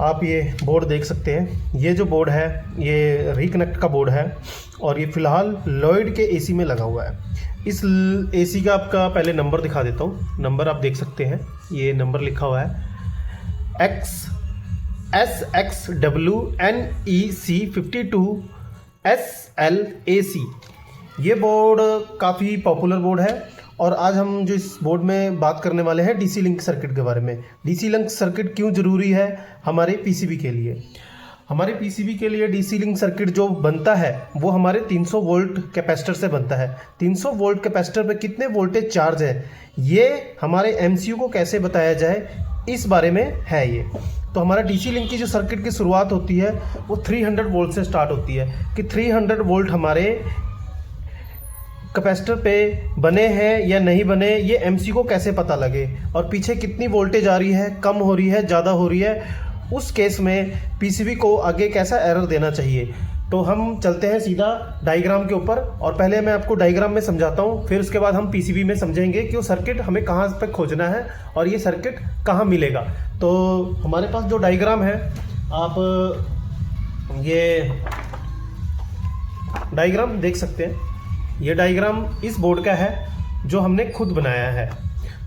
आप ये बोर्ड देख सकते हैं। ये जो बोर्ड है ये रिकनेक्ट का बोर्ड है और ये फ़िलहाल लॉयड के एसी में लगा हुआ है। इस एसी का आपका पहले नंबर दिखा देता हूँ। नंबर आप देख सकते हैं, ये नंबर लिखा हुआ है XSXWNEC52SLAC। ये बोर्ड काफ़ी पॉपुलर बोर्ड है और आज हम जो इस बोर्ड में बात करने वाले हैं डीसी लिंक सर्किट के बारे में। डीसी लिंक सर्किट क्यों ज़रूरी है हमारे पीसीबी के लिए। हमारे पीसीबी के लिए डीसी लिंक सर्किट जो बनता है वो हमारे 300 वोल्ट कैपेसिटर से बनता है। 300 वोल्ट कैपेसिटर पे कितने वोल्टेज चार्ज है ये हमारे एमसीयू को कैसे बताया जाए इस बारे में है ये। तो हमारा डीसी लिंक की जो सर्किट की शुरुआत होती है वो 300 वोल्ट से स्टार्ट होती है कि 300 वोल्ट हमारे कैपेसिटर पे बने हैं या नहीं बने, ये एमसी को कैसे पता लगे और पीछे कितनी वोल्टेज आ रही है, कम हो रही है, ज़्यादा हो रही है, उस केस में पीसीबी को आगे कैसा एरर देना चाहिए। तो हम चलते हैं सीधा डायग्राम के ऊपर और पहले मैं आपको डायग्राम में समझाता हूँ, फिर उसके बाद हम पीसीबी में समझेंगे कि वो सर्किट हमें कहाँ पे खोजना है और ये सर्किट कहाँ मिलेगा। तो हमारे पास जो डायग्राम है, आप ये डायग्राम देख सकते हैं। ये डायग्राम इस बोर्ड का है जो हमने खुद बनाया है।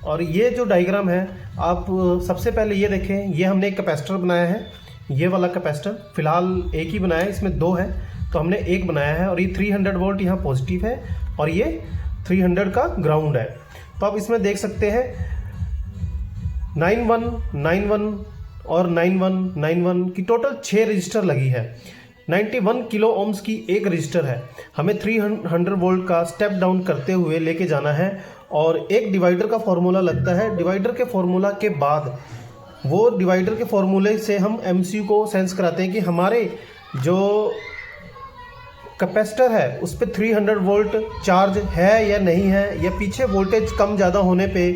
और ये जो डायग्राम है, आप सबसे पहले ये देखें, ये हमने एक कैपेसिटर बनाया है। ये वाला कैपेसिटर फ़िलहाल एक ही बनाया है, इसमें दो है तो हमने एक बनाया है और ये 300 वोल्ट यहाँ पॉजिटिव है और ये 300 का ग्राउंड है। तो आप इसमें देख सकते हैं 9191 और 9191 की टोटल 6 रजिस्टर लगी है। 91 किलो ओम्स की एक रजिस्टर है। हमें 300 वोल्ट का स्टेप डाउन करते हुए लेके जाना है और एक डिवाइडर का फॉर्मूला लगता है। डिवाइडर के फॉर्मूला के बाद वो डिवाइडर के फॉर्मूले से हम एमसीयू को सेंस कराते हैं कि हमारे जो कैपेसिटर है उस पर 300 वोल्ट चार्ज है या नहीं है, या पीछे वोल्टेज कम ज़्यादा होने पे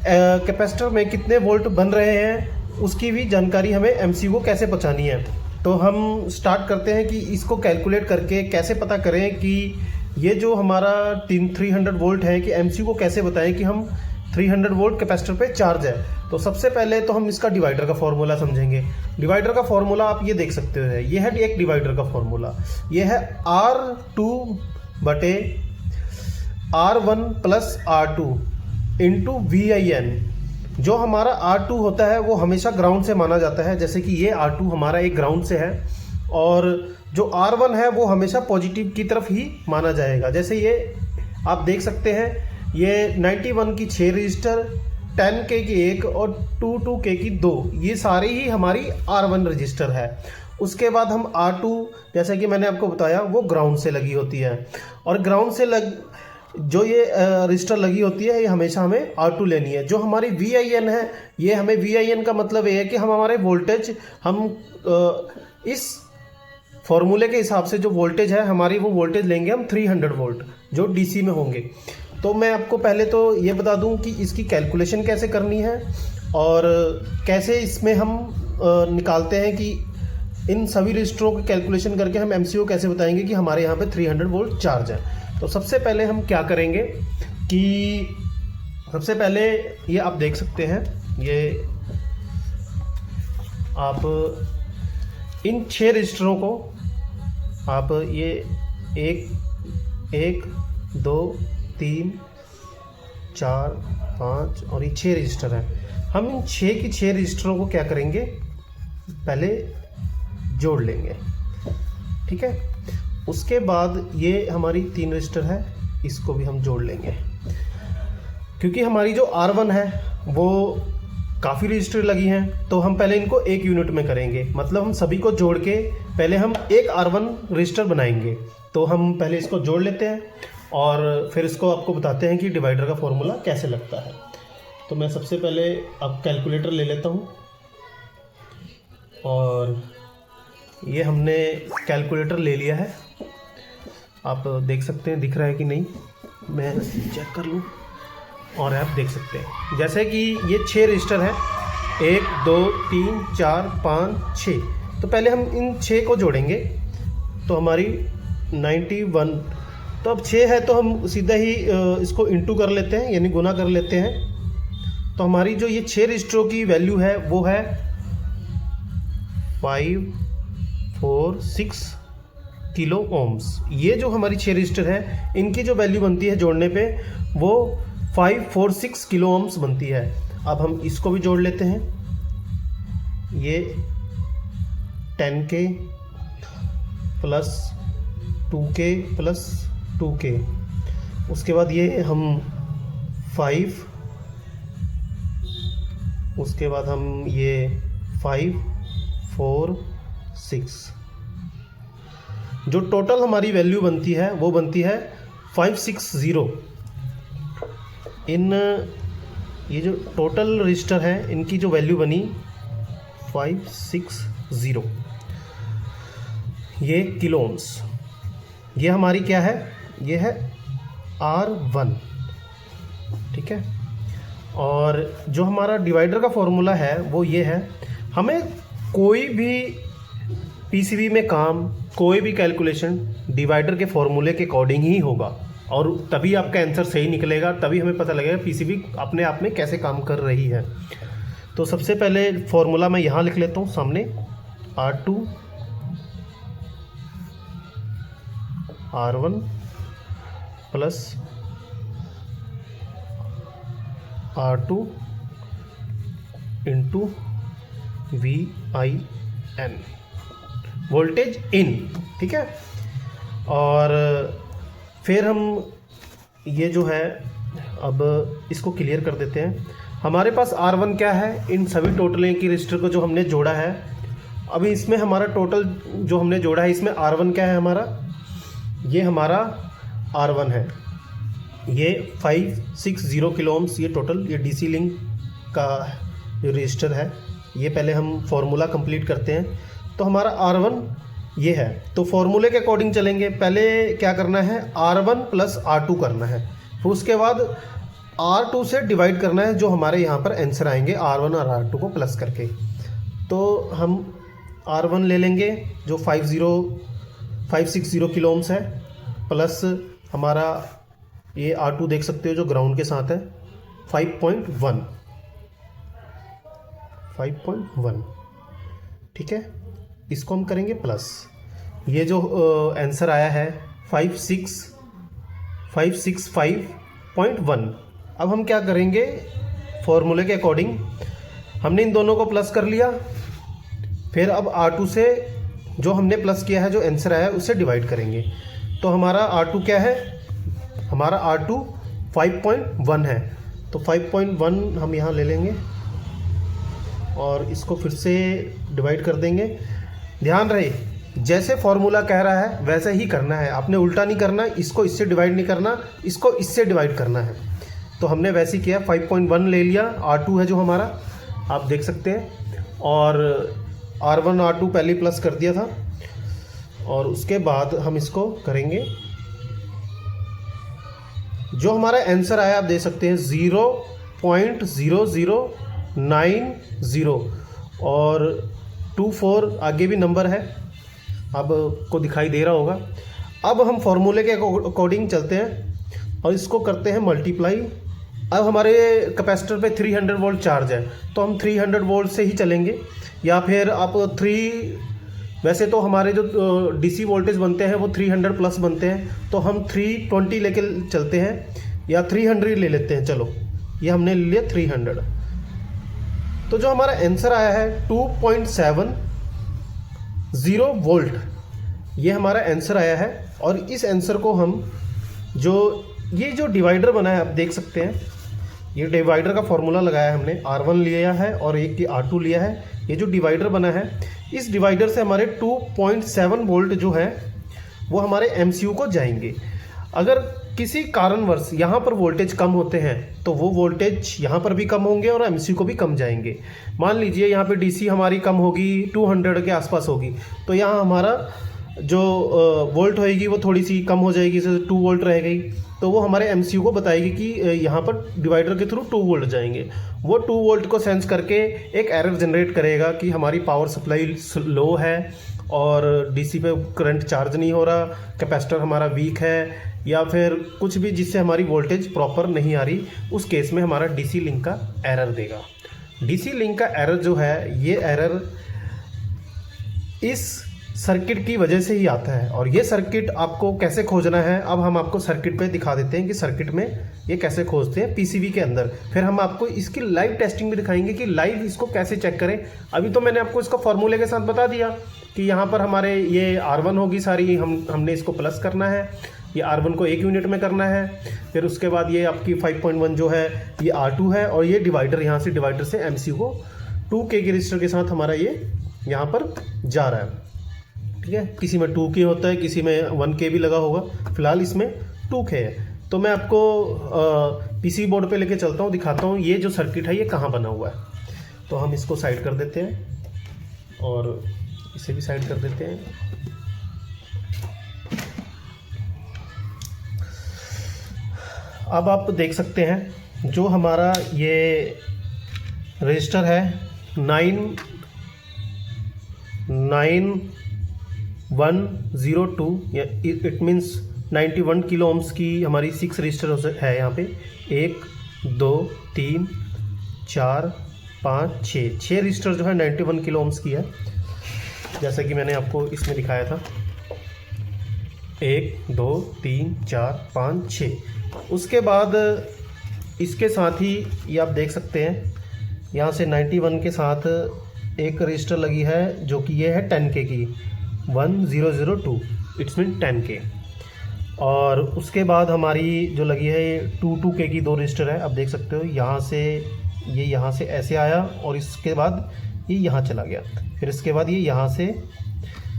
कैपेसिटर में कितने वोल्ट बन रहे हैं, उसकी भी जानकारी हमें एमसीयू को कैसे पहुँचानी है। तो हम स्टार्ट करते हैं कि इसको कैलकुलेट करके कैसे पता करें कि ये जो हमारा 300 वोल्ट है कि एमसीयू को कैसे बताएं कि हम 300 वोल्ट कैपेसिटर पे चार्ज है। तो सबसे पहले तो हम इसका डिवाइडर का फॉर्मूला समझेंगे। डिवाइडर का फॉर्मूला आप ये देख सकते हो, ये है एक डिवाइडर का फॉर्मूला। ये है R2/R1 + R2 इंटू VIN। जो हमारा R2 होता है वो हमेशा ग्राउंड से माना जाता है, जैसे कि ये R2 हमारा एक ग्राउंड से है, और जो R1 है वो हमेशा पॉजिटिव की तरफ ही माना जाएगा। जैसे ये आप देख सकते हैं, ये 91 की 6 रजिस्टर, 10K की 1 और 22K की 2, ये सारी ही हमारी R1 रजिस्टर है। उसके बाद हम R2, जैसे कि मैंने आपको बताया, वो ग्राउंड से लगी होती है और ग्राउंड से जो ये रजिस्टर लगी होती है ये हमेशा हमें R2 लेनी है। जो हमारी VIN है, ये हमें VIN का मतलब ये है कि हम हमारे वोल्टेज, हम इस फॉर्मूले के हिसाब से जो वोल्टेज है हमारी, वो वोल्टेज लेंगे हम 300 वोल्ट जो डीसी में होंगे। तो मैं आपको पहले तो ये बता दूं कि इसकी कैलकुलेशन कैसे करनी है और कैसे इसमें हम निकालते हैं कि इन सभी रजिस्टरों की कैलकुलेशन करके हम एमसीयू कैसे बताएंगे कि हमारे यहाँ पे 300 वोल्ट चार्ज है। तो सबसे पहले हम क्या करेंगे कि सबसे पहले ये आप देख सकते हैं, ये आप इन 6 रजिस्टरों को आप ये 1 2 3 4 5 और ये 6 रजिस्टर हैं। हम इन 6 की 6 रजिस्टरों को क्या करेंगे, पहले जोड़ लेंगे, ठीक है। उसके बाद ये हमारी 3 रजिस्टर है, इसको भी हम जोड़ लेंगे। क्योंकि हमारी जो R1 है वो काफ़ी रजिस्टर लगी हैं, तो हम पहले इनको एक यूनिट में करेंगे, मतलब हम सभी को जोड़ के पहले हम एक R1 रजिस्टर बनाएंगे। तो हम पहले इसको जोड़ लेते हैं और फिर इसको आपको बताते हैं कि डिवाइडर का फॉर्मूला कैसे लगता है। तो मैं सबसे पहले अब कैलकुलेटर ले लेता हूँ और ये हमने कैलकुलेटर ले लिया है। आप देख सकते हैं, दिख रहा है कि नहीं, मैं चेक कर लूँ। और आप देख सकते हैं जैसे कि ये 6 रजिस्टर हैं, 1 2 3 4 5 6। तो पहले हम इन 6 को जोड़ेंगे तो हमारी 91, तो अब 6 है तो हम सीधा ही इसको इंटू कर लेते हैं, यानी गुना कर लेते हैं। तो हमारी जो ये 6 रजिस्टरों की वैल्यू है वो है 546 किलो ओम्स। ये जो हमारी 6 रजिस्टर है, इनकी जो वैल्यू बनती है जोड़ने पे वो 546 किलो ओम्स बनती है। अब हम इसको भी जोड़ लेते हैं। ये 10K plus 2K plus 2K, उसके बाद ये हम 5, उसके बाद हम ये 5 4 6, जो टोटल हमारी वैल्यू बनती है वो बनती है 560। इन ये जो टोटल रजिस्टर है इनकी जो वैल्यू बनी 560, ये किलो ओम्स। ये हमारी क्या है, ये है R1, ठीक है। और जो हमारा डिवाइडर का फॉर्मूला है वो ये है। हमें कोई भी पीसीबी में काम, कोई भी कैलकुलेशन डिवाइडर के फॉर्मूले के अकॉर्डिंग ही होगा, और तभी आपका आंसर सही निकलेगा, तभी हमें पता लगेगा पीसीबी अपने आप में कैसे काम कर रही है। तो सबसे पहले फॉर्मूला मैं यहाँ लिख लेता हूँ सामने, R2 R1 plus R2 into VIN, voltage in, ठीक है। और फिर हम ये जो है, अब इसको क्लियर कर देते हैं। हमारे पास R1 क्या है, इन सभी टोटल की रजिस्टर को जो हमने जोड़ा है। अभी इसमें हमारा टोटल जो हमने जोड़ा है, इसमें R1 क्या है हमारा, ये हमारा R1 है, ये 560 किलो ओम्स, ये टोटल, ये DC लिंक का जो रजिस्टर है। ये पहले हम फॉर्मूला कंप्लीट करते हैं। तो हमारा R1 ये है, तो फॉर्मूले के अकॉर्डिंग चलेंगे। पहले क्या करना है, R1 प्लस R2 करना है, फिर उसके बाद R2 से डिवाइड करना है, जो हमारे यहाँ पर आंसर आएंगे R1 और R2 को प्लस करके। तो हम R1 ले लेंगे जो 560 किलो ओम्स है, प्लस हमारा ये R2 देख सकते हो जो ग्राउंड के साथ है 5.1, ठीक है। इसको हम करेंगे प्लस, ये जो आंसर आया है 565.1। अब हम क्या करेंगे, फॉर्मूले के अकॉर्डिंग हमने इन दोनों को प्लस कर लिया, फिर अब R2 से जो हमने प्लस किया है, जो आंसर आया है, उससे डिवाइड करेंगे। तो हमारा R2 क्या है, हमारा R2 5.1 है, तो 5.1 हम यहाँ ले लेंगे और इसको फिर से डिवाइड कर देंगे। ध्यान रहे, जैसे फॉर्मूला कह रहा है वैसे ही करना है, आपने उल्टा नहीं करना, इसको इससे डिवाइड नहीं करना, इसको इससे डिवाइड करना है। तो हमने वैसे ही किया, 5.1 ले लिया, R2 है जो हमारा, आप देख सकते हैं, और R1 R2 पहले प्लस कर दिया था। और उसके बाद हम इसको करेंगे, जो हमारा आंसर आया आप देख सकते हैं 0.0090, और 24 आगे भी नंबर है, अब को दिखाई दे रहा होगा। अब हम फॉर्मूले के अकॉर्डिंग चलते हैं और इसको करते हैं मल्टीप्लाई। अब हमारे कैपेसिटर पे 300 वोल्ट चार्ज है, तो हम 300 वोल्ट से ही चलेंगे, या फिर आप वैसे तो हमारे जो DC वोल्टेज बनते हैं वो 300 प्लस बनते हैं, तो हम 320 लेके चलते हैं, या 300 ले लेते हैं। चलो, ये हमने ले लिया 300। तो जो हमारा आंसर आया है 2.70 वोल्ट, ये हमारा आंसर आया है। और इस आंसर को हम ये जो डिवाइडर बना है आप देख सकते हैं, ये डिवाइडर का फॉर्मूला लगाया है हमने, R1 लिया है और एक की R2 लिया है। ये जो डिवाइडर बना है, इस डिवाइडर से हमारे 2.7 वोल्ट जो है वो हमारे MCU को जाएंगे। अगर किसी कारणवश यहाँ पर वोल्टेज कम होते हैं तो वो वोल्टेज यहाँ पर भी कम होंगे और MCU को भी कम जाएंगे। मान लीजिए यहाँ पे DC हमारी कम होगी, 200 के आसपास होगी, तो यहाँ हमारा जो वोल्ट होएगी वो थोड़ी सी कम हो जाएगी, जैसे 2 वोल्ट रह गई, तो वो हमारे MCU को बताएगी कि यहाँ पर डिवाइडर के थ्रू 2 वोल्ट जाएंगे। वो 2 वोल्ट को सेंस करके एक एरर जनरेट करेगा कि हमारी पावर सप्लाई लो है और DC पे करंट चार्ज नहीं हो रहा, कैपेसिटर हमारा वीक है, या फिर कुछ भी जिससे हमारी वोल्टेज प्रॉपर नहीं आ रही। उस केस में हमारा DC लिंक का एरर देगा। DC लिंक का एरर जो है, ये एरर इस सर्किट की वजह से ही आता है। और ये सर्किट आपको कैसे खोजना है, अब हम आपको सर्किट पे दिखा देते हैं कि सर्किट में ये कैसे खोजते हैं पीसीबी के अंदर। फिर हम आपको इसकी लाइव टेस्टिंग भी दिखाएंगे कि लाइव इसको कैसे चेक करें। अभी तो मैंने आपको इसका फॉर्मूले के साथ बता दिया कि यहाँ पर हमारे ये R1 होगी सारी, हमने इसको प्लस करना है, ये R1 को 1 यूनिट में करना है। फिर उसके बाद ये आपकी 5.1 जो है ये R2 है, और ये डिवाइडर, यहाँ से डिवाइडर से MCU को 2K के रजिस्टर के साथ हमारा ये यहाँ पर जा रहा है। ठीक है, किसी में 2K होता है, किसी में 1K भी लगा होगा, फिलहाल इसमें 2K है। तो मैं आपको पीसी बोर्ड पे लेके चलता हूँ, दिखाता हूँ ये जो सर्किट है ये कहाँ बना हुआ है। तो हम इसको साइड कर देते हैं और इसे भी साइड कर देते हैं। अब आप देख सकते हैं जो हमारा ये रजिस्टर है 99102, इट मीन्स 91 किलो ओम्स की हमारी 6 रजिस्टर है यहाँ पे। 1 2 3 4 5 6 रजिस्टर जो है 91 किलो ओम्स की है, जैसा कि मैंने आपको इसमें दिखाया था। 1 2 3 4 5 6। उसके बाद इसके साथ ही ये आप देख सकते हैं यहाँ से 91 के साथ एक रजिस्टर लगी है जो कि ये है 10K की, 1002, इट्स मीन 10K। और उसके बाद हमारी जो लगी है ये 2K की 2 रजिस्टर है। अब देख सकते हो यहाँ से ये यहाँ से ऐसे आया और इसके बाद ये यहाँ चला गया। फिर इसके बाद ये यहाँ से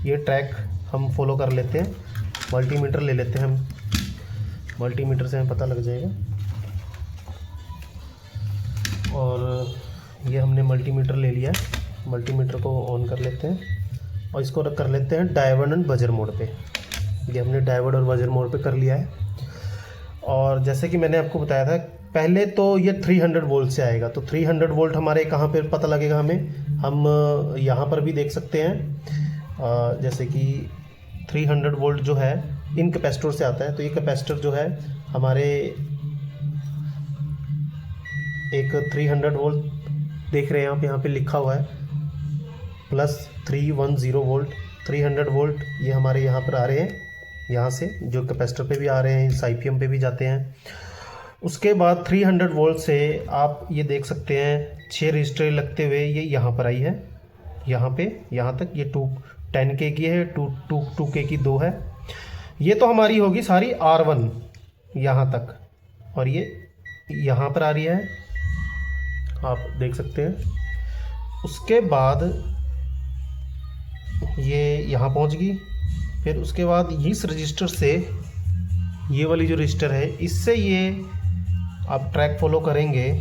ये ट्रैक हम फॉलो कर लेते हैं। मल्टीमीटर ले लेते हैं हम, मल्टीमीटर से हमें पता लग जाएगा। और ये हमने मल्टीमीटर ले लिया है, मल्टीमीटर को ऑन कर लेते हैं और इसको कर लेते हैं डायोड एंड बजर मोड पे। ये हमने डायोड और बजर मोड पे कर लिया है। और जैसे कि मैंने आपको बताया था पहले, तो ये 300 वोल्ट से आएगा। तो 300 वोल्ट हमारे कहाँ पे पता लगेगा हमें, हम यहाँ पर भी देख सकते हैं। जैसे कि 300 वोल्ट जो है इन कैपेसिटर से आता है। तो ये कैपेसिटर जो है हमारे एक 300 वोल्ट देख रहे हैं आप, यहाँ पे लिखा हुआ है +310 वोल्ट। 300 वोल्ट ये हमारे यहाँ पर आ रहे हैं, यहाँ से जो कैपेसिटर पे भी आ रहे हैं, इस IPM पे भी जाते हैं। उसके बाद 300 वोल्ट से आप ये देख सकते हैं 6 रजिस्टर लगते हुए ये यहाँ पर आई है, यहाँ पे यहाँ तक। ये 10K की है, 2K की 2 है। ये तो हमारी होगी सारी R1 यहाँ तक, और ये यहाँ पर आ रही है, आप देख सकते हैं। उसके बाद ये यहाँ पहुँच गई। फिर उसके बाद इस रजिस्टर से, ये वाली जो रजिस्टर है, इससे ये आप ट्रैक फॉलो करेंगे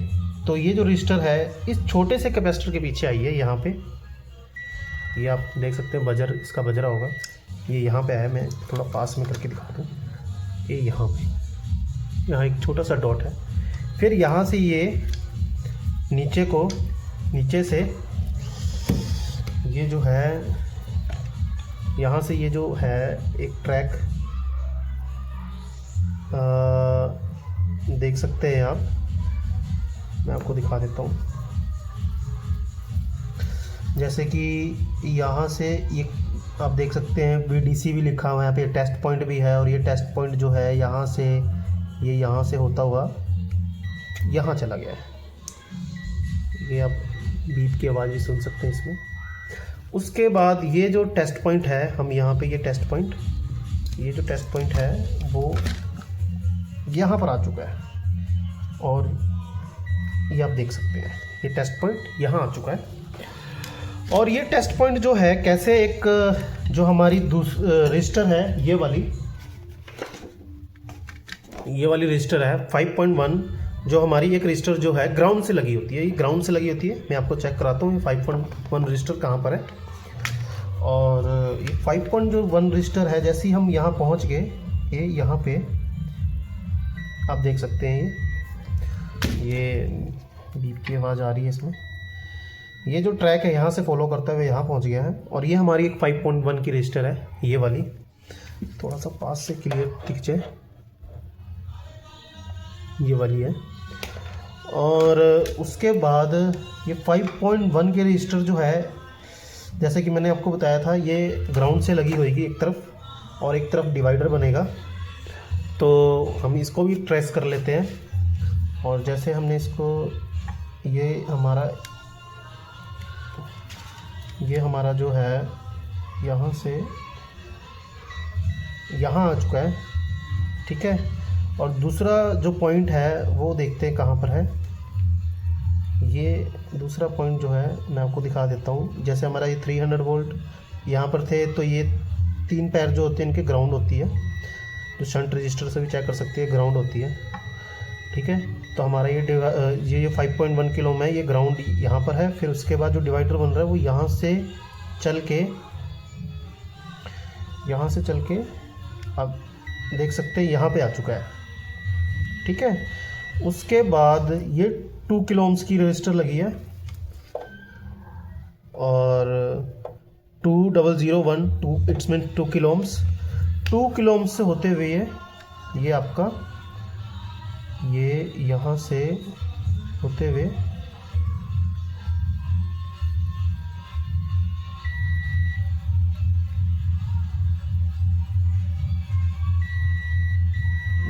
तो ये जो रजिस्टर है इस छोटे से कैपेसिटर के पीछे आई है यहाँ पे। ये आप देख सकते हैं बजर, इसका बजरा होगा, ये यहाँ पे है। मैं थोड़ा पास में करके दिखा दूँ, ये यहाँ पे, यहाँ एक छोटा सा डॉट है। फिर यहाँ से ये नीचे से ये जो है, यहाँ से ये जो है एक ट्रैक देख सकते हैं आप, मैं आपको दिखा देता हूँ। जैसे कि यहाँ से ये आप देख सकते हैं VDC भी लिखा हुआ है, यहाँ पे टेस्ट पॉइंट भी है। और ये टेस्ट पॉइंट जो है यहाँ से, ये यहाँ से होता हुआ यहाँ चला गया है। ये आप बीप की आवाज़ भी सुन सकते हैं इसमें। उसके बाद ये जो टेस्ट पॉइंट है, हम यहाँ पे ये जो टेस्ट पॉइंट है वो यहाँ पर आ चुका है। और ये आप देख सकते हैं ये टेस्ट पॉइंट यहाँ आ चुका है। और ये टेस्ट पॉइंट जो है कैसे, एक जो हमारी रजिस्टर है ये वाली रजिस्टर है 5.1, जो हमारी एक रजिस्टर जो है ग्राउंड से लगी होती है, ये ग्राउंड से लगी होती है। मैं आपको चेक कराता हूँ ये 5.1 रजिस्टर कहाँ पर है। और ये 5.1 रजिस्टर है, जैसे ही हम यहाँ पहुँच गए, ये यहाँ पे आप देख सकते हैं ये बीप की आवाज़ आ रही है इसमें। ये जो ट्रैक है यहाँ से फॉलो करता हुए यहाँ पहुँच गया है। और ये हमारी एक 5.1 की रजिस्टर है, ये वाली, थोड़ा सा पास से क्लियर दिख जाए, ये वाली है। और उसके बाद ये 5.1 के रजिस्टर जो है जैसे कि मैंने आपको बताया था, ये ग्राउंड से लगी होगी एक तरफ और एक तरफ डिवाइडर बनेगा। तो हम इसको भी ट्रेस कर लेते हैं। और जैसे हमने इसको, ये हमारा जो है यहाँ से यहाँ आ चुका है, ठीक है। और दूसरा जो पॉइंट है वो देखते हैं कहाँ पर है। ये दूसरा पॉइंट जो है मैं आपको दिखा देता हूँ। जैसे हमारा ये 300 वोल्ट यहाँ पर थे, तो ये 3 पैर जो होते हैं इनके ग्राउंड होती है, जो शंट रजिस्टर से भी चेक कर सकते हैं, ग्राउंड होती है, ठीक है। तो हमारा ये 5.1 किलो में ये ग्राउंड यहाँ पर है। फिर उसके बाद जो डिवाइडर बन रहा है वो यहाँ से चल के आप देख सकते हैं यहाँ पे आ चुका है, ठीक है। उसके बाद ये 2 किलो ओम्स की रजिस्टर लगी है और 20012 it's mean 2 kilo ohms. 2 kilo ohms से होते हुए ये आपका ये यहाँ से होते हुए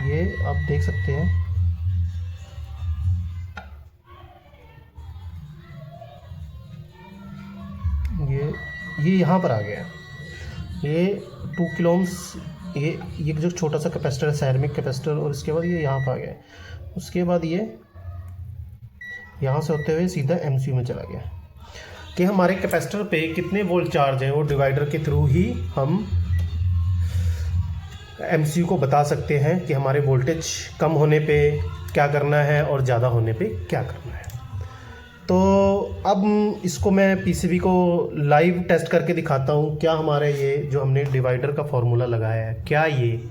ये आप देख सकते हैं, ये यहाँ पर आ गया। ये 2 किलो ओम्स, ये जो छोटा सा कैपेसिटर है, सैरमिक कैपेसिटर, और इसके बाद ये यहाँ पर आ गया। उसके बाद ये यहाँ से होते हुए सीधा एमसीयू में चला गया। कि हमारे कैपेसिटर पे कितने वोल्ट चार्ज हैं वो डिवाइडर के थ्रू ही हम एमसीयू को बता सकते हैं कि हमारे वोल्टेज कम होने पे क्या करना है और ज़्यादा होने पे क्या करना है। तो अब इसको मैं पीसीबी को लाइव टेस्ट करके दिखाता हूँ। क्या हमारे ये जो हमने डिवाइडर का फार्मूला लगाया है, क्या ये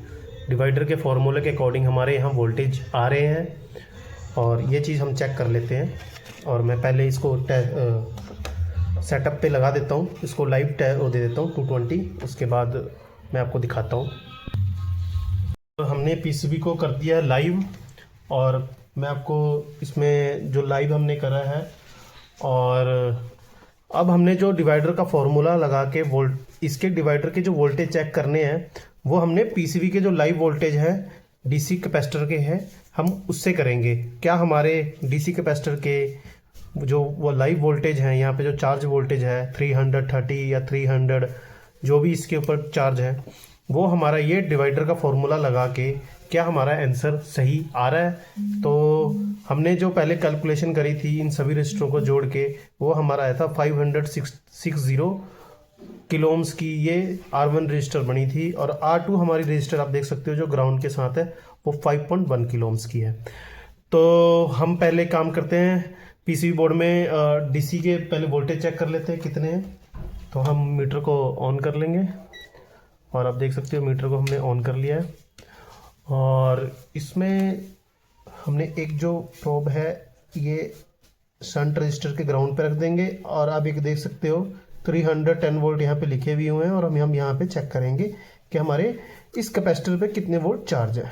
डिवाइडर के फार्मूले के अकॉर्डिंग हमारे यहाँ वोल्टेज आ रहे हैं, और ये चीज़ हम चेक कर लेते हैं। और मैं पहले इसको सेटअप पे लगा देता हूँ, इसको लाइव दे देता हूँ 220, उसके बाद मैं आपको दिखाता हूँ। तो हमने पीसीबी को कर दिया है लाइव, और मैं आपको इसमें जो लाइव हमने करा है, और अब हमने जो डिवाइडर का फॉर्मूला लगा के इसके डिवाइडर के जो वोल्टेज चेक करने हैं वो हमने पीसीबी के जो लाइव वोल्टेज है डीसी कैपेसिटर के हैं, हम उससे करेंगे। क्या हमारे डीसी कैपेसिटर के जो वो लाइव वोल्टेज हैं, यहाँ पे जो चार्ज वोल्टेज है 330 या 300 जो भी इसके ऊपर चार्ज है, वो हमारा ये डिवाइडर का फॉर्मूला लगा के क्या हमारा आंसर सही आ रहा है। तो हमने जो पहले कैलकुलेशन करी थी इन सभी रजिस्टरों को जोड़ के, वो हमारा आया था 560 किलो ओम्स की ये R1 रजिस्टर बनी थी, और R2 हमारी रजिस्टर आप देख सकते हो जो ग्राउंड के साथ है वो 5.1 किलो ओम्स की है। तो हम पहले काम करते हैं पीसीबी बोर्ड में डीसी के पहले वोल्टेज चेक कर लेते हैं कितने हैं। तो हम मीटर को ऑन कर लेंगे, और आप देख सकते हो मीटर को हमने ऑन कर लिया है। और इसमें हमने एक जो प्रोब है ये शंट रजिस्टर के ग्राउंड पे रख देंगे, और आप एक देख सकते हो 310 वोल्ट यहाँ पे लिखे भी हुए हैं, और हम यहाँ पे चेक करेंगे कि हमारे इस कैपेसिटर पे कितने वोल्ट चार्ज है।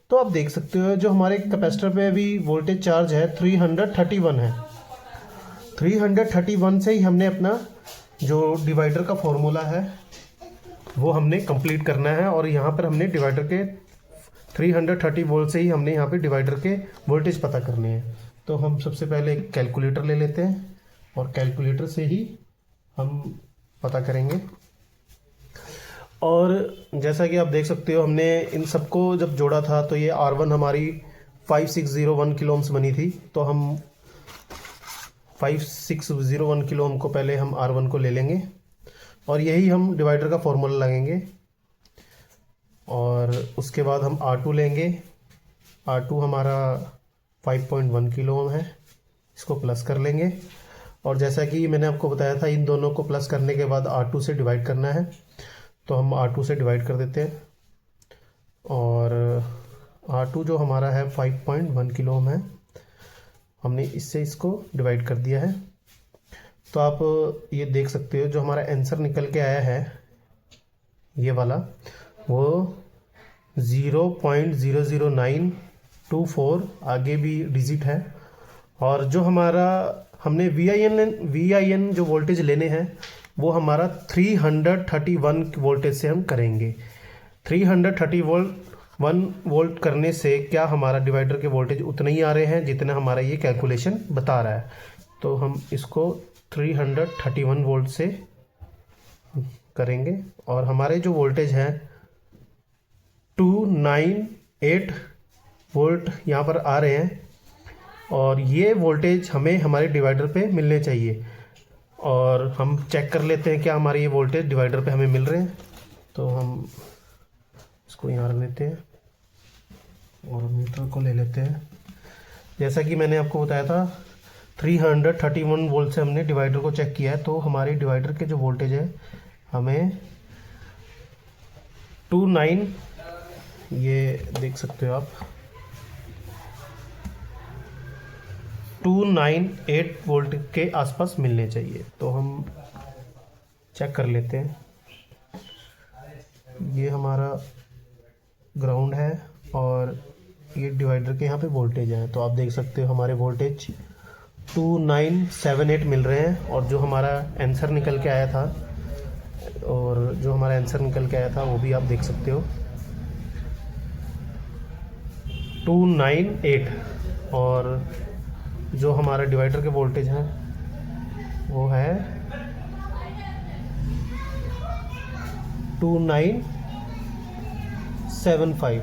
तो आप देख सकते हो जो हमारे कैपेसिटर पे अभी वोल्टेज चार्ज है 331 है। 331 से ही हमने अपना जो डिवाइडर का फॉर्मूला है वो हमने कंप्लीट करना है, और यहाँ पर हमने डिवाइडर के 330 वोल्ट से ही हमने यहाँ पे डिवाइडर के वोल्टेज पता करने हैं। तो हम सबसे पहले कैलकुलेटर ले लेते हैं, और कैलकुलेटर से ही हम पता करेंगे। और जैसा कि आप देख सकते हो हमने इन सबको जब जोड़ा था तो ये R1 हमारी 5601 किलो ओम्स बनी थी। तो हम 5601 किलो ओम को पहले हम R1 को ले लेंगे, और यही हम डिवाइडर का फॉर्मूला लगेंगे। और उसके बाद हम R2 लेंगे। R2 हमारा 5.1 किलो ओम है, इसको प्लस कर लेंगे। और जैसा कि मैंने आपको बताया था इन दोनों को प्लस करने के बाद R2 से डिवाइड करना है, तो हम R2 से डिवाइड कर देते हैं। और R2 जो हमारा है 5.1 किलो ओम है, हमने इससे इसको डिवाइड कर दिया है। तो आप ये देख सकते हो जो हमारा आंसर निकल के आया है ये वाला, वो 0.00924 आगे भी डिजिट है। और जो हमारा हमने VIN जो वोल्टेज लेने हैं वो हमारा 331 वोल्टेज से हम करेंगे। 331 वोल्ट करने से क्या हमारा डिवाइडर के वोल्टेज उतने ही आ रहे हैं जितना हमारा ये कैलकुलेशन बता रहा है। तो हम इसको 331 वोल्ट से करेंगे और हमारे जो वोल्टेज हैं 298 वोल्ट यहाँ पर आ रहे हैं और ये वोल्टेज हमें हमारे डिवाइडर पे मिलने चाहिए। और हम चेक कर लेते हैं क्या हमारे ये वोल्टेज डिवाइडर पे हमें मिल रहे हैं। तो हम इसको यहाँ रख लेते हैं और मीटर को ले लेते हैं। जैसा कि मैंने आपको बताया था 331 वोल्ट से हमने डिवाइडर को चेक किया है, तो हमारे डिवाइडर के जो वोल्टेज है हमें 29, ये देख सकते हो आप, 298 वोल्ट के आसपास मिलने चाहिए। तो हम चेक कर लेते हैं। ये हमारा ग्राउंड है और ये डिवाइडर के यहाँ पे वोल्टेज है। तो आप देख सकते हो हमारे वोल्टेज 2978 मिल रहे हैं और जो हमारा आंसर निकल के आया था वो भी आप देख सकते हो 298। और जो हमारा डिवाइडर के वोल्टेज है वो है 2975।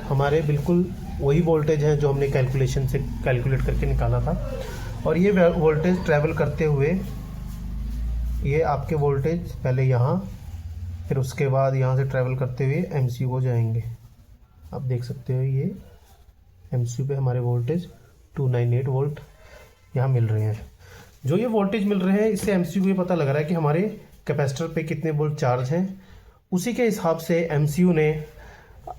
हमारे बिल्कुल वही वोल्टेज है जो हमने कैलकुलेशन से कैलकुलेट करके निकाला था। और ये वोल्टेज ट्रैवल करते हुए ये आपके वोल्टेज पहले यहाँ, फिर उसके बाद यहाँ से ट्रैवल करते हुए एमसीयू को जाएंगे। आप देख सकते हो ये एमसीयू पे हमारे वोल्टेज 298 वोल्ट यहाँ मिल रहे हैं। जो ये वोल्टेज मिल रहे हैं इससे एमसीयू को ये पता लग रहा है कि हमारे कैपेसिटर पे कितने वोल्ट चार्ज हैं। उसी के हिसाब से एमसीयू ने,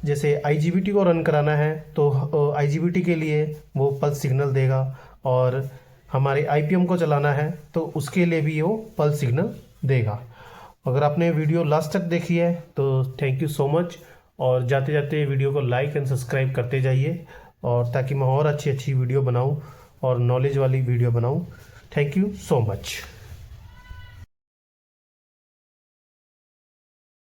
जैसे आईजीबीटी को रन कराना है तो आईजीबीटी के लिए वो पल्स सिग्नल देगा, और हमारे आईपीएम को चलाना है तो उसके लिए भी वो पल्स सिग्नल देगा। अगर आपने वीडियो लास्ट तक देखी है तो थैंक यू सो मच, और जाते जाते वीडियो को लाइक एंड सब्सक्राइब करते जाइए, और ताकि मैं और अच्छी वीडियो बनाऊं और नॉलेज वाली वीडियो बनाऊं। Thank you so much.